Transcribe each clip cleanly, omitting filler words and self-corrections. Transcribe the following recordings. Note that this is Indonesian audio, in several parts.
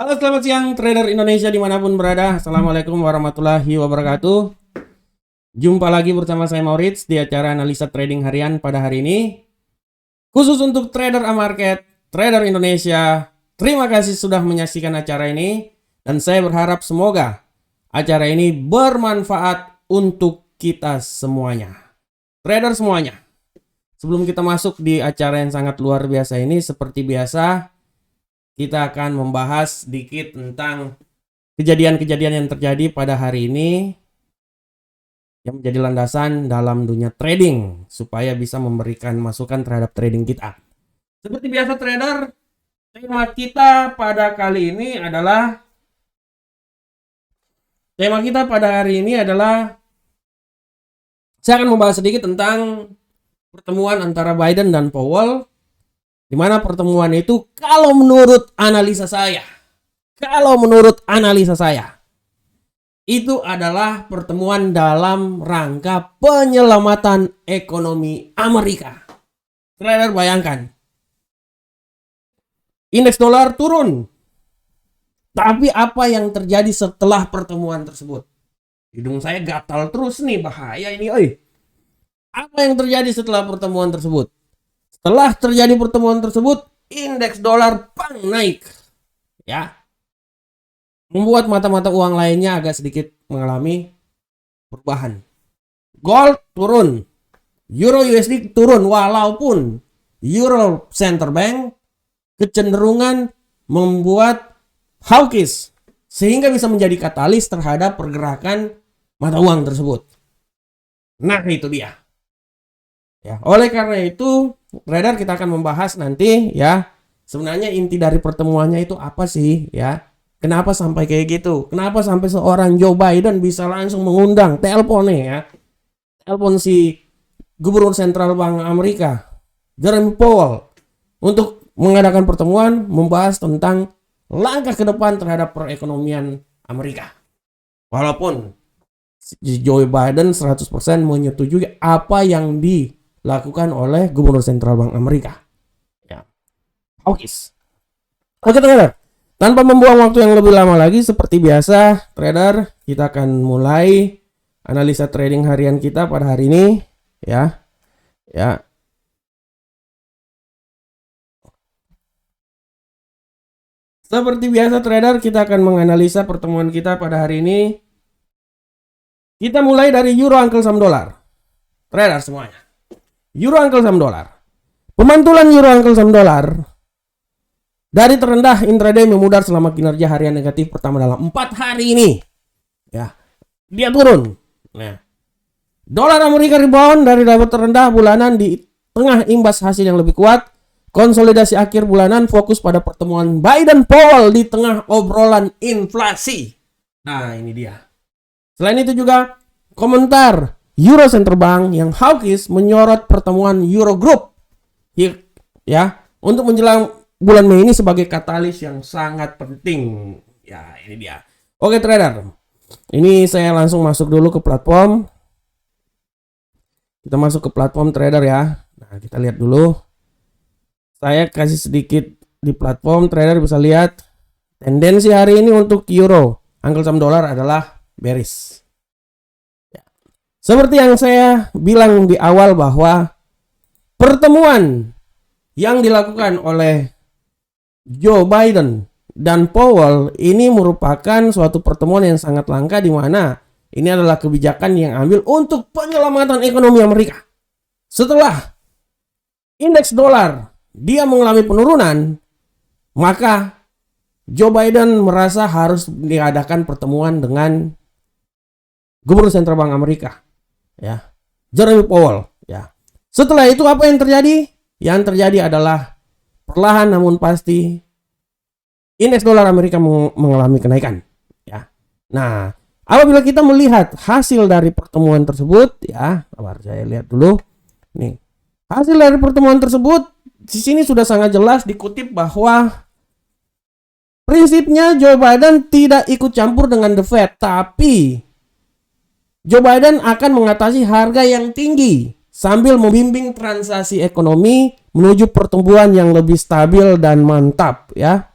Halo, selamat siang trader Indonesia dimanapun berada. Assalamualaikum warahmatullahi wabarakatuh. Jumpa lagi bersama saya Maurits di acara analisa trading harian pada hari ini. Khusus untuk trader A-Market, trader Indonesia, terima kasih sudah menyaksikan acara ini. Dan saya berharap semoga acara ini bermanfaat untuk kita semuanya. Trader semuanya. Sebelum kita masuk di acara yang sangat luar biasa ini, seperti biasa, kita akan membahas sedikit tentang kejadian-kejadian yang terjadi pada hari ini yang menjadi landasan dalam dunia trading supaya bisa memberikan masukan terhadap trading kita. Seperti biasa trader, tema kita pada hari ini adalah saya akan membahas sedikit tentang pertemuan antara Biden dan Powell. Di mana pertemuan itu kalau menurut analisa saya itu adalah pertemuan dalam rangka penyelamatan ekonomi Amerika. Trader bayangkan, indeks dolar turun. Tapi apa yang terjadi setelah pertemuan tersebut? Hidung saya gatal terus nih, bahaya ini. Apa yang terjadi setelah pertemuan tersebut? Setelah terjadi pertemuan tersebut, indeks dolar naik. Ya. Membuat mata-mata uang lainnya agak sedikit mengalami perubahan. Gold turun. Euro USD turun walaupun Euro Center Bank kecenderungan membuat hawkish sehingga bisa menjadi katalis terhadap pergerakan mata uang tersebut. Nah, itu dia. Ya, oleh karena itu, trader kita akan membahas nanti ya, sebenarnya inti dari pertemuannya itu apa sih ya? Kenapa sampai kayak gitu? Kenapa sampai seorang Joe Biden bisa langsung mengundang telepon si Gubernur Sentral Bank Amerika, Jerome Powell, untuk mengadakan pertemuan membahas tentang langkah ke depan terhadap perekonomian Amerika. Walaupun Joe Biden 100% menyetujui apa yang dilakukan oleh Gubernur Sentral Bank Amerika. Ya. Oke, trader. Tanpa membuang waktu yang lebih lama lagi, seperti biasa, trader, kita akan mulai analisa trading harian kita pada hari ini, ya. Seperti biasa, trader, kita akan menganalisa pertemuan kita pada hari ini. Kita mulai dari Euro Uncle Sam Dollar. Trader semuanya. Euro Uncle Sam Dollar. Pemantulan Euro Uncle Sam Dollar dari terendah intraday memudar selama kinerja harian negatif pertama dalam 4 hari ini. Ya. Dia turun. Nah. Dolar Amerika rebound dari level terendah bulanan di tengah imbas hasil yang lebih kuat. Konsolidasi akhir bulanan fokus pada pertemuan Biden Powell di tengah obrolan inflasi. Nah, ini dia. Selain itu juga komentar Euro Center Bank yang hawkish menyorot pertemuan Eurogroup ya untuk menjelang bulan Mei ini sebagai katalis yang sangat penting. Ya, ini dia. Oke, trader. Ini saya langsung masuk dulu ke platform. Kita masuk ke platform trader ya. Nah, kita lihat dulu. Saya kasih sedikit di platform trader bisa lihat tendensi hari ini untuk Euro Uncle Sam Dollar adalah bearish. Seperti yang saya bilang di awal bahwa pertemuan yang dilakukan oleh Joe Biden dan Powell ini merupakan suatu pertemuan yang sangat langka, di mana ini adalah kebijakan yang ambil untuk penyelamatan ekonomi Amerika. Setelah indeks dolar dia mengalami penurunan, maka Joe Biden merasa harus diadakan pertemuan dengan Gubernur Sentral Bank Amerika, ya, Jerome Powell, ya. Setelah itu apa yang terjadi? Yang terjadi adalah perlahan namun pasti indeks dolar Amerika mengalami kenaikan, ya. Nah, apabila kita melihat hasil dari pertemuan tersebut, ya, saya lihat dulu. Nih, hasil dari pertemuan tersebut di sini sudah sangat jelas dikutip bahwa prinsipnya Joe Biden tidak ikut campur dengan The Fed, tapi Joe Biden akan mengatasi harga yang tinggi sambil membimbing transaksi ekonomi menuju pertumbuhan yang lebih stabil dan mantap, ya.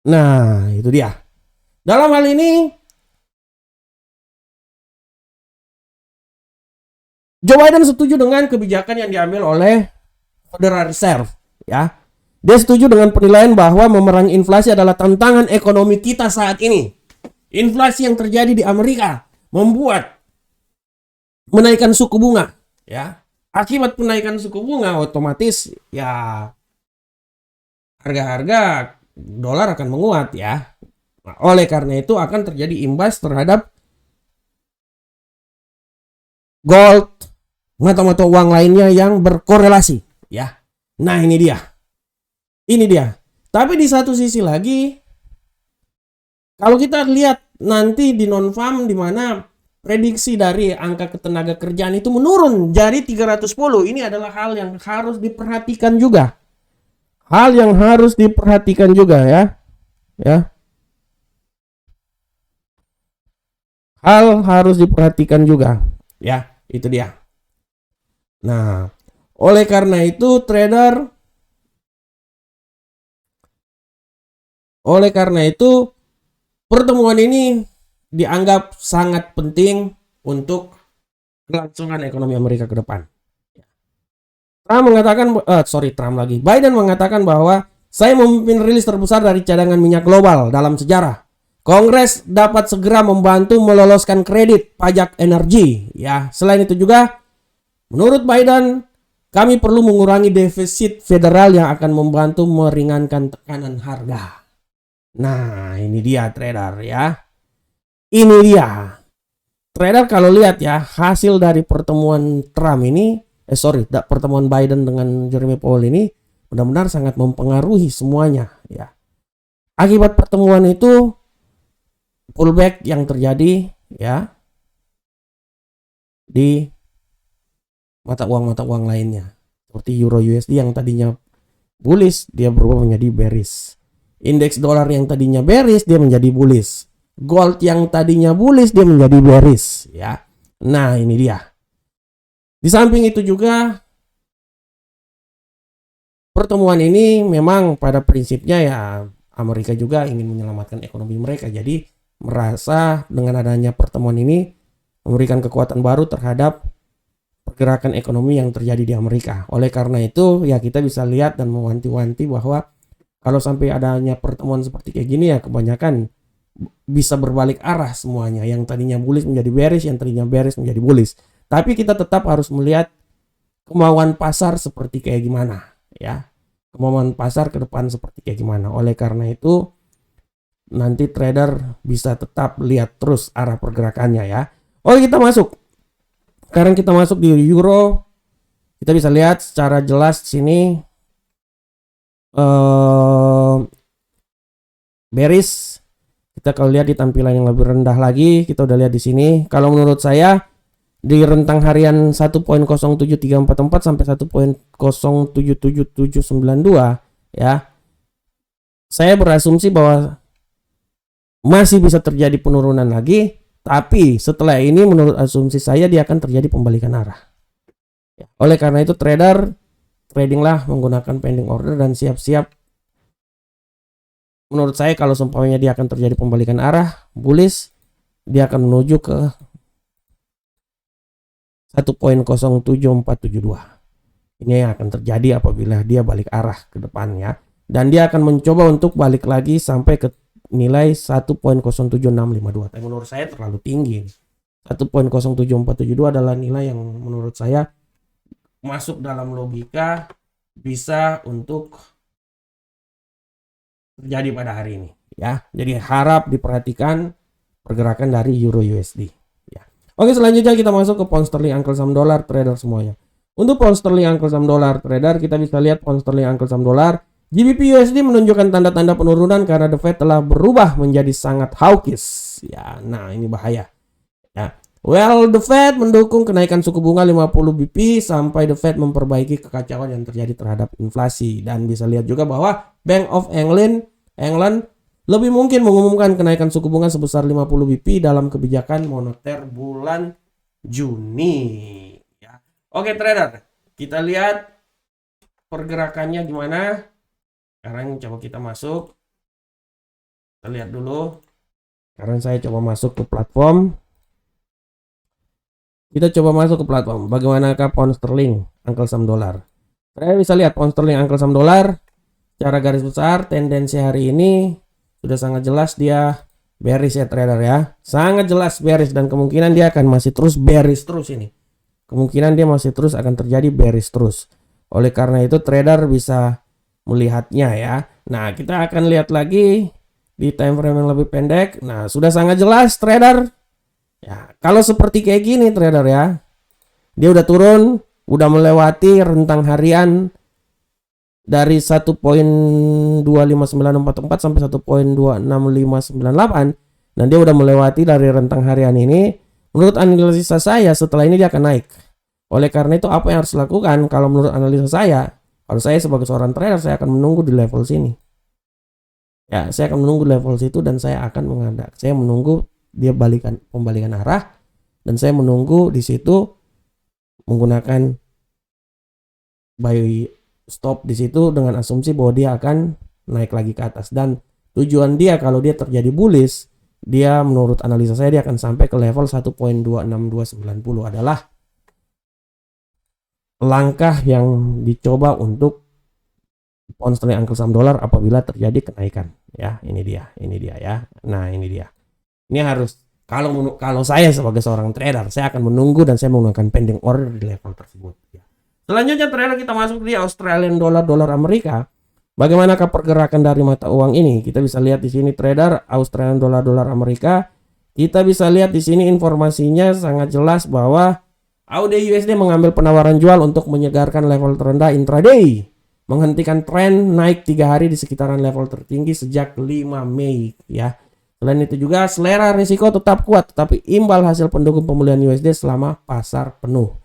Nah, itu dia. Dalam hal ini, Joe Biden setuju dengan kebijakan yang diambil oleh Federal Reserve, ya. Dia setuju dengan penilaian bahwa memerangi inflasi adalah tantangan ekonomi kita saat ini. Inflasi yang terjadi di Amerika membuat menaikkan suku bunga, ya. Akibat penaikan suku bunga otomatis ya harga-harga dolar akan menguat, ya. Nah, oleh karena itu akan terjadi imbas terhadap gold, mata-mata uang lainnya yang berkorelasi, ya. Nah, ini dia. Ini dia. Tapi di satu sisi lagi, kalau kita lihat nanti di non-farm di mana prediksi dari angka ketenaga kerjaan itu menurun jadi 310. Ini adalah hal yang harus diperhatikan juga. Hal yang harus diperhatikan juga, ya. Ya. Hal harus diperhatikan juga. Ya, itu dia. Nah, oleh karena itu pertemuan ini dianggap sangat penting untuk kelangsungan ekonomi Amerika ke depan. Biden mengatakan bahwa saya memimpin rilis terbesar dari cadangan minyak global dalam sejarah. Kongres dapat segera membantu meloloskan kredit pajak energi. Ya, selain itu juga, menurut Biden, kami perlu mengurangi defisit federal yang akan membantu meringankan tekanan harga. Nah, ini dia trader, ya. Ini dia. Trader kalau lihat ya hasil dari pertemuan Trump ini, pertemuan Biden dengan Jeremy Powell ini benar-benar sangat mempengaruhi semuanya, ya. Akibat pertemuan itu pullback yang terjadi, ya, di mata uang lainnya seperti Euro USD yang tadinya bullish dia berubah menjadi bearish. Indeks dolar yang tadinya bearish dia menjadi bullish. Gold yang tadinya bullish dia menjadi bearish, ya. Nah, ini dia. Di samping itu juga pertemuan ini memang pada prinsipnya ya Amerika juga ingin menyelamatkan ekonomi mereka. Jadi merasa dengan adanya pertemuan ini memberikan kekuatan baru terhadap pergerakan ekonomi yang terjadi di Amerika. Oleh karena itu ya kita bisa lihat dan mewanti-wanti bahwa kalau sampai adanya pertemuan seperti kayak gini ya kebanyakan bisa berbalik arah semuanya. Yang tadinya bullish menjadi bearish, yang tadinya bearish menjadi bullish. Tapi kita tetap harus melihat kemauan pasar seperti kayak gimana, ya. Kemauan pasar ke depan seperti kayak gimana. Oleh karena itu nanti trader bisa tetap lihat terus arah pergerakannya, ya. Oke, kita masuk. Sekarang kita masuk di euro. Kita bisa lihat secara jelas di sini bearish. Kita kalau lihat di tampilan yang lebih rendah lagi, kita udah lihat di sini. Kalau menurut saya di rentang harian 1.07344 sampai 1.0777792, ya. Saya berasumsi bahwa masih bisa terjadi penurunan lagi, tapi setelah ini menurut asumsi saya dia akan terjadi pembalikan arah. Oleh karena itu trader tradinglah menggunakan pending order dan siap-siap. Menurut saya kalau seumpamanya dia akan terjadi pembalikan arah bullish, dia akan menuju ke 1.07472. Ini yang akan terjadi apabila dia balik arah ke depannya. Dan dia akan mencoba untuk balik lagi sampai ke nilai 1.07652. Tapi menurut saya terlalu tinggi. 1.07472 adalah nilai yang menurut saya masuk dalam logika bisa untuk terjadi pada hari ini, ya. Jadi harap diperhatikan pergerakan dari Euro USD, ya. Oke, selanjutnya kita masuk ke pound sterling uncle saham dolar trader semuanya. Untuk pound sterling uncle saham dolar trader kita bisa lihat pound sterling uncle saham dolar GBP USD menunjukkan tanda-tanda penurunan karena The Fed telah berubah menjadi sangat hawkish, ya. Nah, ini bahaya, ya. Well, The Fed mendukung kenaikan suku bunga 50 BP sampai The Fed memperbaiki kekacauan yang terjadi terhadap inflasi. Dan bisa lihat juga bahwa Bank of England lebih mungkin mengumumkan kenaikan suku bunga sebesar 50 BP dalam kebijakan moneter bulan Juni, ya. Oke trader, kita lihat pergerakannya gimana. Sekarang coba kita masuk Kita lihat dulu. Sekarang saya coba masuk ke platform. Kita coba masuk ke platform. Bagaimanakah pound sterling, Uncle Sam dolar? Saya bisa lihat pound sterling, Uncle Sam dolar. Secara garis besar, tendensi hari ini sudah sangat jelas dia bearish ya trader ya. Sangat jelas bearish dan kemungkinan dia akan masih terus bearish terus ini. Kemungkinan dia masih terus akan terjadi bearish terus. Oleh karena itu trader bisa melihatnya ya. Nah, kita akan lihat lagi di time frame yang lebih pendek. Nah, sudah sangat jelas trader. Ya, kalau seperti kayak gini trader ya. Dia udah turun, udah melewati rentang harian dari 1.25944 sampai 1.26598 dan dia udah melewati dari rentang harian ini. Menurut analisa saya setelah ini dia akan naik. Oleh karena itu apa yang harus dilakukan kalau menurut analisa saya? Kalau saya sebagai seorang trader saya akan menunggu di level sini. Ya, saya akan menunggu level situ dan saya akan menghadap. Saya menunggu dia pembalikan arah dan saya menunggu di situ menggunakan buy stop di situ dengan asumsi bahwa dia akan naik lagi ke atas dan tujuan dia kalau dia terjadi bullish, dia menurut analisa saya dia akan sampai ke level 1.26290 adalah langkah yang dicoba untuk pound sterling Uncle Sam dolar apabila terjadi kenaikan ya. Ini dia ya. Nah, ini dia. Ini harus kalau saya sebagai seorang trader, saya akan menunggu dan saya menggunakan pending order di level tersebut ya. Selanjutnya trader kita masuk di Australian dollar, dolar Amerika. Bagaimanakah pergerakan dari mata uang ini? Kita bisa lihat di sini trader Australian dollar, dolar Amerika. Kita bisa lihat di sini informasinya sangat jelas bahwa AUD USD mengambil penawaran jual untuk menyegarkan level terendah intraday, menghentikan tren naik 3 hari di sekitaran level tertinggi sejak 5 Mei ya. Selain itu juga selera risiko tetap kuat, tetapi imbal hasil pendukung pemulihan USD selama pasar penuh.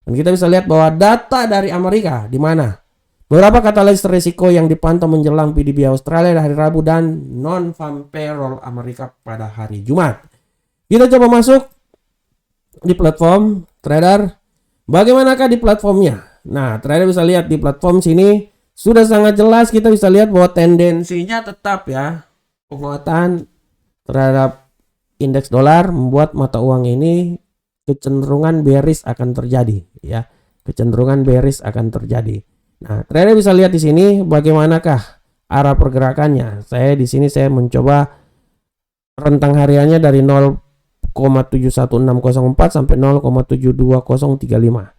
Dan kita bisa lihat bahwa data dari Amerika di mana beberapa katalis risiko yang dipantau menjelang PDB Australia hari Rabu dan non-farm payroll Amerika pada hari Jumat. Kita coba masuk di platform trader. Bagaimanakah di platformnya? Nah, trader bisa lihat di platform sini sudah sangat jelas, kita bisa lihat bahwa tendensinya tetap ya penguatan terhadap indeks dolar membuat mata uang ini kecenderungan bearish akan terjadi ya. Kecenderungan bearish akan terjadi. Nah, trader bisa lihat di sini bagaimanakah arah pergerakannya. Saya di sini saya mencoba rentang hariannya dari 0,71604 sampai 0,72035.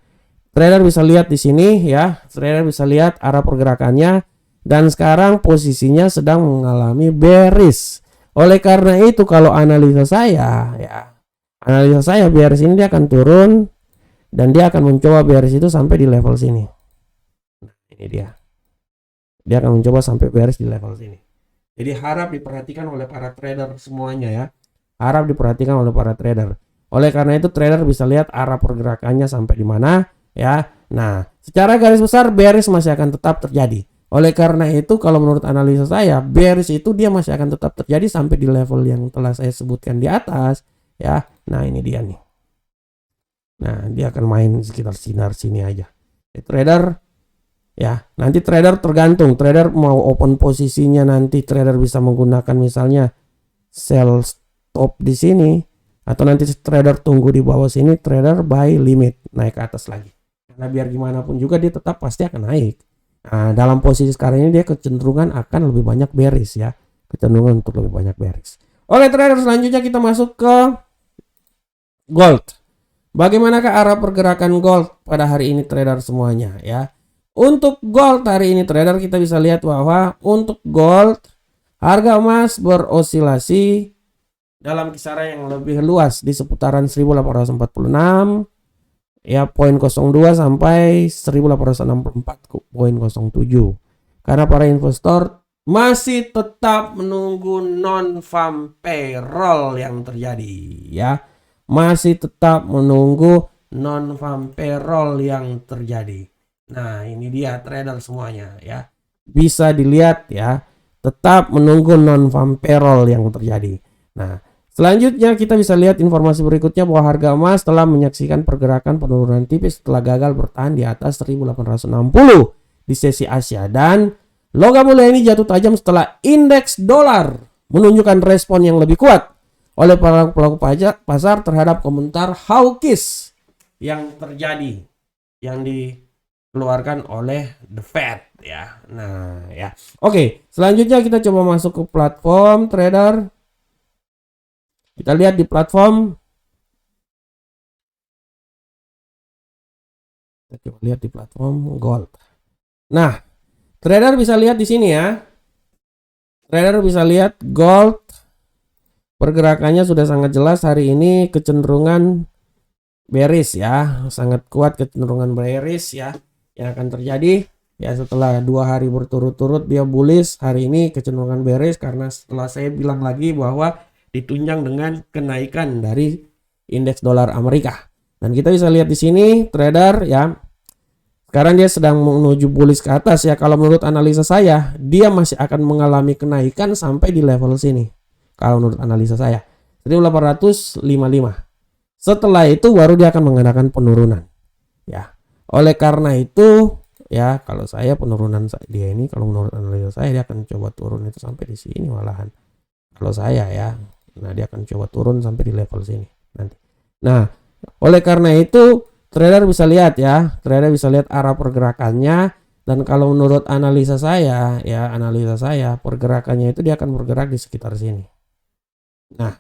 Trader bisa lihat di sini ya. Trader bisa lihat arah pergerakannya dan sekarang posisinya sedang mengalami bearish. Oleh karena itu kalau analisa saya ya, analisa saya bearish ini dia akan turun dan dia akan mencoba bearish itu sampai di level sini. Nah, ini dia. Dia akan mencoba sampai bearish di level sini. Jadi harap diperhatikan oleh para trader semuanya ya. Harap diperhatikan oleh para trader. Oleh karena itu trader bisa lihat arah pergerakannya sampai di mana ya. Nah, secara garis besar bearish masih akan tetap terjadi. Oleh karena itu kalau menurut analisa saya bearish itu dia masih akan tetap terjadi sampai di level yang telah saya sebutkan di atas ya. Nah, ini dia nih. Nah, dia akan main sekitar sinar sini aja. Trader ya, nanti trader tergantung trader mau open posisinya, nanti trader bisa menggunakan misalnya sell stop di sini atau nanti trader tunggu di bawah sini, trader buy limit naik ke atas lagi. Karena biar gimana pun juga dia tetap pasti akan naik. Nah, dalam posisi sekarang ini dia kecenderungan akan lebih banyak bearish ya. Kecenderungan untuk lebih banyak bearish. Oleh trader selanjutnya kita masuk ke gold. Bagaimanakah arah pergerakan gold pada hari ini trader semuanya ya. Untuk gold hari ini trader kita bisa lihat bahwa untuk gold harga emas berosilasi dalam kisaran yang lebih luas di seputaran 1846 ya 0.02 sampai 1864.07. Karena para investor masih tetap menunggu non-farm payroll yang terjadi ya. Masih tetap menunggu non-farm payroll yang terjadi. Nah, ini dia trader semuanya ya. Bisa dilihat ya, tetap menunggu non-farm payroll yang terjadi. Nah, selanjutnya kita bisa lihat informasi berikutnya bahwa harga emas telah menyaksikan pergerakan penurunan tipis setelah gagal bertahan di atas 1860 di sesi Asia dan logam mulia ini jatuh tajam setelah indeks dolar menunjukkan respon yang lebih kuat oleh para pelaku pasar terhadap komentar hawkish yang terjadi, yang dikeluarkan oleh the Fed ya. Nah ya, oke, selanjutnya kita coba masuk ke platform trader. Kita lihat di platform, kita coba lihat di platform gold. Nah, trader bisa lihat di sini ya. Trader bisa lihat gold pergerakannya sudah sangat jelas hari ini, kecenderungan bearish ya, sangat kuat kecenderungan bearish ya yang akan terjadi ya. Setelah 2 hari berturut-turut dia bullish, hari ini kecenderungan bearish karena setelah saya bilang lagi bahwa ditunjang dengan kenaikan dari indeks dolar Amerika. Dan kita bisa lihat di sini trader ya, sekarang dia sedang menuju bullish ke atas ya. Kalau menurut analisa saya, dia masih akan mengalami kenaikan sampai di level sini. Kalau menurut analisa saya, 1855. Setelah itu baru dia akan mengadakan penurunan. Ya. Oleh karena itu, ya kalau saya penurunan dia ini, kalau menurut analisa saya dia akan coba turun itu sampai di sini malahan. Kalau saya ya, nah dia akan coba turun sampai di level sini nanti. Nah, oleh karena itu trader bisa lihat ya, trader bisa lihat arah pergerakannya, dan kalau menurut analisa saya ya, analisa saya pergerakannya itu dia akan bergerak di sekitar sini. Nah,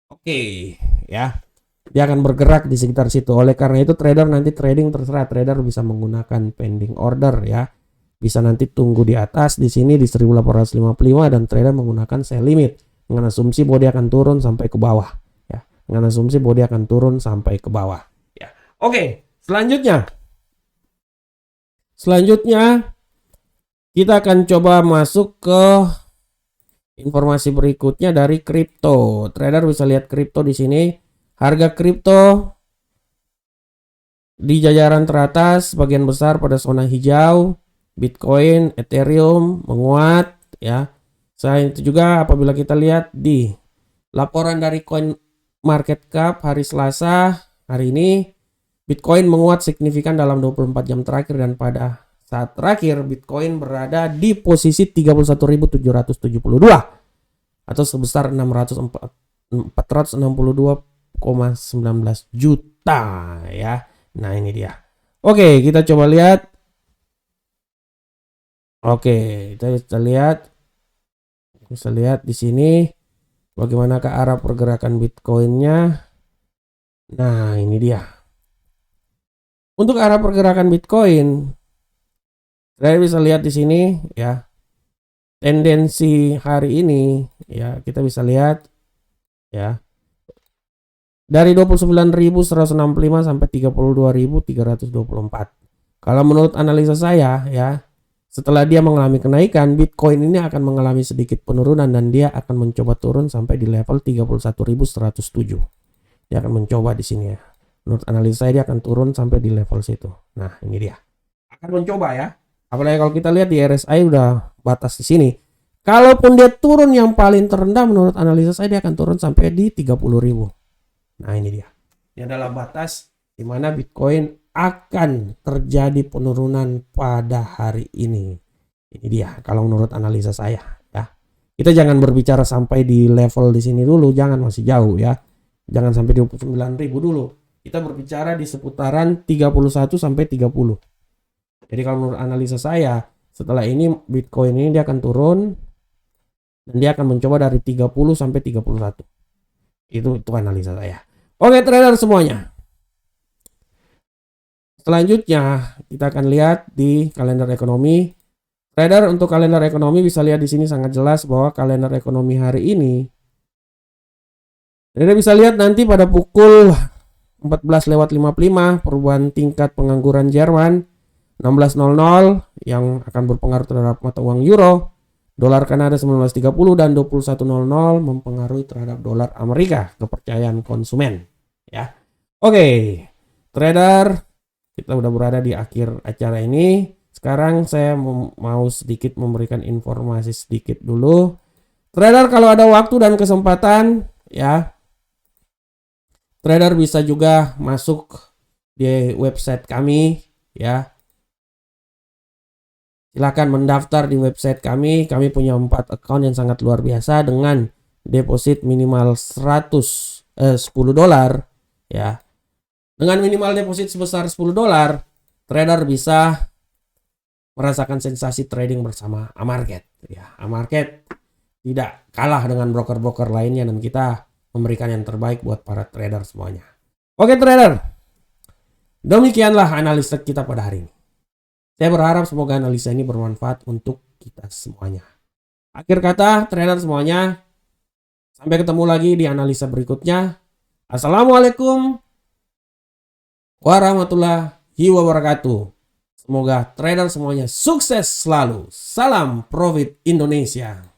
oke ya, dia akan bergerak di sekitar situ. Oleh karena itu trader nanti trading terserah, trader bisa menggunakan pending order ya, bisa nanti tunggu di atas di sini di 1855 dan trader menggunakan sell limit dengan asumsi bahwa dia akan turun sampai ke bawah ya, dengan asumsi bahwa dia akan turun sampai ke bawah. Oke, selanjutnya kita akan coba masuk ke informasi berikutnya dari kripto. Trader bisa lihat kripto di sini. Harga kripto di jajaran teratas, bagian besar pada zona hijau. Bitcoin, Ethereum menguat ya. Selain itu juga apabila kita lihat di laporan dari Coin Market Cap hari Selasa hari ini, Bitcoin menguat signifikan dalam 24 jam terakhir dan pada saat terakhir Bitcoin berada di posisi 31.772 atau sebesar 462,19 juta ya. Nah, ini dia. Oke, kita coba lihat. Oke, kita bisa lihat di sini bagaimana ke arah pergerakan Bitcoinnya. Nah, ini dia. Untuk arah pergerakan Bitcoin, saya bisa lihat di sini ya. Tendensi hari ini ya, kita bisa lihat ya. Dari 29.165 sampai 32.324. Kalau menurut analisa saya ya, setelah dia mengalami kenaikan, Bitcoin ini akan mengalami sedikit penurunan dan dia akan mencoba turun sampai di level 31.107. Dia akan mencoba di sini ya. Menurut analisa saya dia akan turun sampai di level situ. Nah, ini dia. Akan mencoba ya. Apalagi kalau kita lihat di RSI udah batas di sini. Kalaupun dia turun yang paling terendah menurut analisa saya dia akan turun sampai di 30.000. Nah, ini dia. Ini adalah batas di mana Bitcoin akan terjadi penurunan pada hari ini. Ini dia kalau menurut analisa saya ya. Kita jangan berbicara sampai di level di sini dulu, jangan, masih jauh ya. Jangan sampai 29.000 dulu. Kita berbicara di seputaran 31 sampai 30. Jadi kalau menurut analisa saya, setelah ini Bitcoin ini dia akan turun dan dia akan mencoba dari 30 sampai 31. Itu analisa saya. Oke, trader semuanya. Selanjutnya kita akan lihat di kalender ekonomi. Trader untuk kalender ekonomi bisa lihat di sini sangat jelas bahwa kalender ekonomi hari ini. Trader bisa lihat nanti pada pukul 14.55 perubahan tingkat pengangguran Jerman, 16.00 yang akan berpengaruh terhadap mata uang euro, dolar Kanada 19.30 dan 21.00 mempengaruhi terhadap dolar Amerika, kepercayaan konsumen ya. Oke, trader, kita udah berada di akhir acara ini. Sekarang saya mau sedikit memberikan informasi sedikit dulu. Trader kalau ada waktu dan kesempatan ya, trader bisa juga masuk di website kami ya. Silakan mendaftar di website kami. Kami punya 4 account yang sangat luar biasa dengan deposit minimal 10 dolar ya. Dengan minimal deposit sebesar 10 dolar, trader bisa merasakan sensasi trading bersama Amarket ya. Amarket tidak kalah dengan broker-broker lainnya dan kita memberikan yang terbaik buat para trader semuanya. Oke trader, demikianlah analisa kita pada hari ini. Saya berharap semoga analisa ini bermanfaat untuk kita semuanya. Akhir kata trader semuanya, sampai ketemu lagi di analisa berikutnya. Assalamualaikum warahmatullahi wabarakatuh. Semoga trader semuanya sukses selalu. Salam Profit Indonesia.